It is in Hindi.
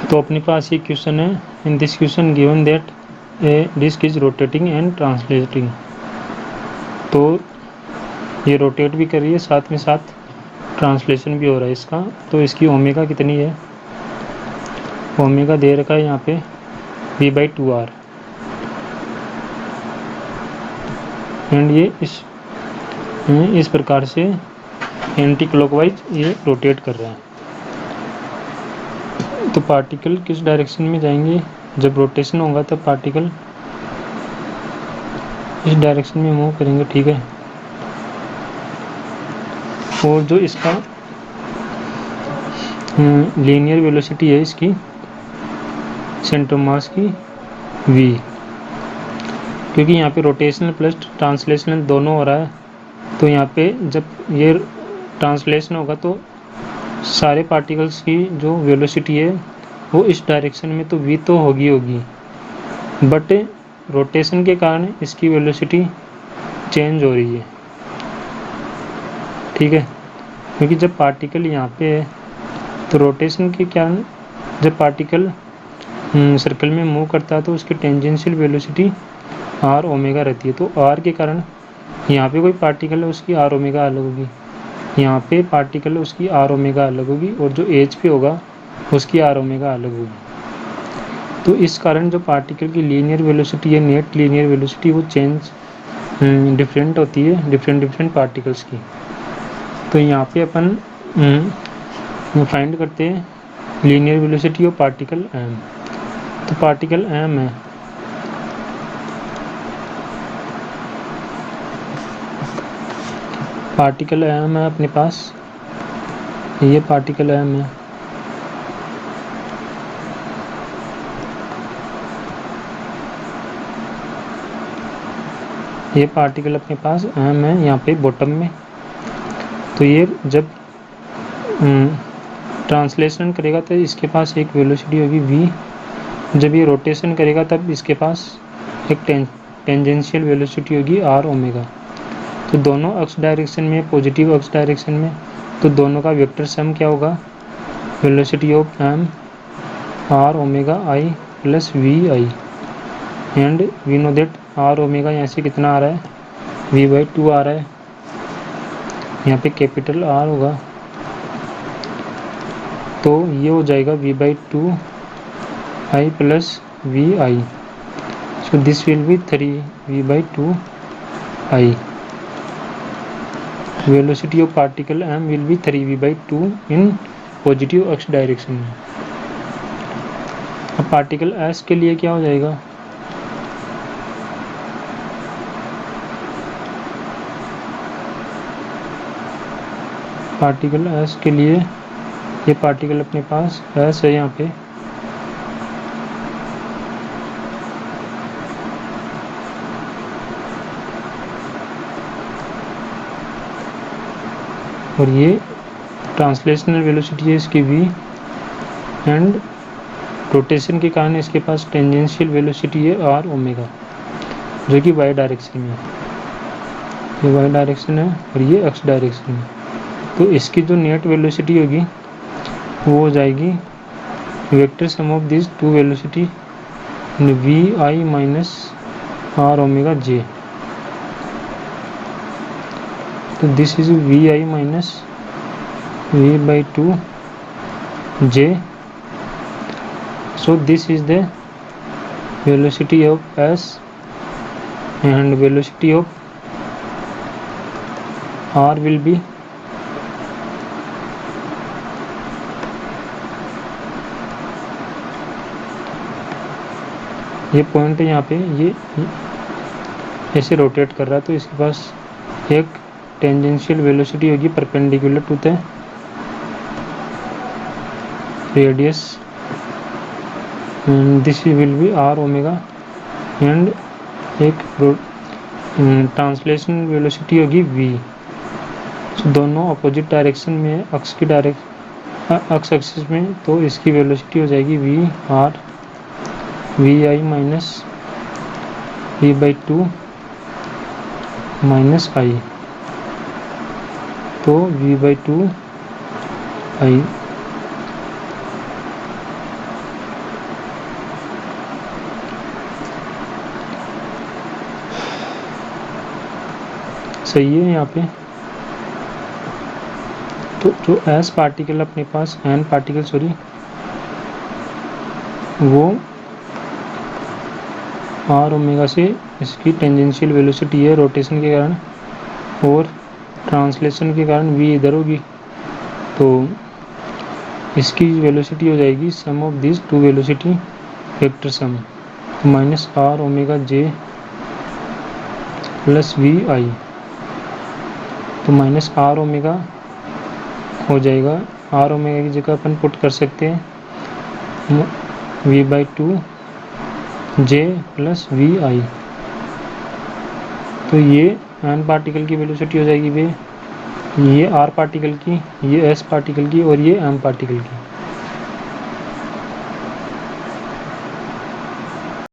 तो अपने पास ये क्वेश्चन है, in this question given that a disc is rotating and translating. तो ये रोटेट भी कर रही है, साथ में साथ ट्रांसलेशन भी हो रहा है इसका। तो इसकी ओमेगा कितनी है, ओमेगा दे रखा है यहाँ पे v/2r, एंड ये इस प्रकार से एंटी क्लॉकवाइज ये रोटेट कर रहा है। तो पार्टिकल किस डायरेक्शन में जाएंगे, जब रोटेशन होगा तब पार्टिकल इस डायरेक्शन में मूव करेंगे, ठीक है। और जो इसका लीनियर वेलोसिटी है इसकी सेंटर मास की v, क्योंकि यहाँ पे रोटेशनल प्लस ट्रांसलेशनल दोनों हो रहा है। तो यहाँ पे जब ये ट्रांसलेशन होगा तो सारे पार्टिकल्स की जो वेलोसिटी है वो इस डायरेक्शन में तो v तो होगी, बट रोटेशन के कारण इसकी वेलोसिटी चेंज हो रही है, ठीक है। क्योंकि जब पार्टिकल यहाँ पे है तो रोटेशन के कारण जब पार्टिकल सर्कल में मूव करता है तो उसकी टेंजेंशियल वेलोसिटी r ओमेगा रहती है। तो r के कारण यहाँ पे कोई पार्टिकल है उसकी r ओमेगा अलग होगी, यहाँ पे पार्टिकल है उसकी r ओमेगा अलग होगी, और जो एज पे होगा उसकी r ओमेगा अलग होगी। तो इस कारण जो पार्टिकल की लीनियर वेलोसिटी है, नेट लीनियर वेलोसिटी, वो चेंज डिफरेंट होती है डिफरेंट पार्टिकल्स की। तो यहाँ पे अपन फाइंड करते हैं linear velocity of particle m। तो पार्टिकल m है, पार्टिकल m है अपने पास, ये पार्टिकल m है। ये पार्टिकल अपने पास m है यहाँ पे बॉटम में। तो ये जब ट्रांसलेशन करेगा तो इसके पास एक वेलोसिटी होगी v, जब ये रोटेशन करेगा तब इसके पास एक टेंजेंशियल वेलोसिटी होगी r ओमेगा। तो दोनों अक्स डायरेक्शन में, पॉजिटिव अक्स डायरेक्शन में, तो दोनों का वेक्टर सम क्या होगा, velocity of m r omega i plus vi, and we know that r omega यहाँ से कितना आ रहा है, v/2 आ रहा है, यहाँ पे कैपिटल R होगा। तो ये हो जाएगा v/2 i plus vi, so this will B 3 v/2 i। Velocity of particle m will be 3 v/2 in positive x direction में। अब पार्टिकल s के लिए क्या हो जाएगा, पार्टिकल s के लिए ये पार्टिकल अपने पास s है यहाँ पे, और ये ट्रांसलेशनल वेलोसिटी है इसकी v, एंड रोटेशन के कारण इसके पास टेंजेंशियल वेलोसिटी है r ओमेगा, जो कि y डायरेक्शन में है। ये y डायरेक्शन है और ये x डायरेक्शन है। तो इसकी जो नेट वेलोसिटी होगी वो हो जाएगी vector sum of this two velocity vi minus r omega j। तो this is vi minus v/2 j। So this is the velocity of s and velocity of r will be ये पॉइंट है यहाँ पे, ये ऐसे रोटेट कर रहा है तो इसके पास एक टेंजेंशियल वेलोसिटी होगी perpendicular to the radius, this will be r omega, and एक ट्रांसलेशन वेलोसिटी होगी v। तो दोनों अपोजिट डायरेक्शन में, अक्स की अक्स एक्सिस में, तो इसकी वेलोसिटी हो जाएगी vi minus v/2 minus i। तो v/2 i, सही है यहाँ पे। तो जो एस पार्टिकल अपने पास एन पार्टिकल सॉरी वो आर ओमेगा से इसकी टेंजेंशियल वेलोसिटी है रोटेशन के कारण, और ट्रांसलेशन के कारण वी इधर होगी, तो इसकी वेलोसिटी हो जाएगी sum of this two velocity vector sum minus R omega J plus V I. तो माइनस आर ओमेगा हो जाएगा, आर ओमेगा की जगह अपन पुट कर सकते हैं V by two J plus V I. तो ये एन पार्टिकल की वेलोसिटी हो जाएगी ये आर पार्टिकल की, ये एस पार्टिकल की और ये एम पार्टिकल की।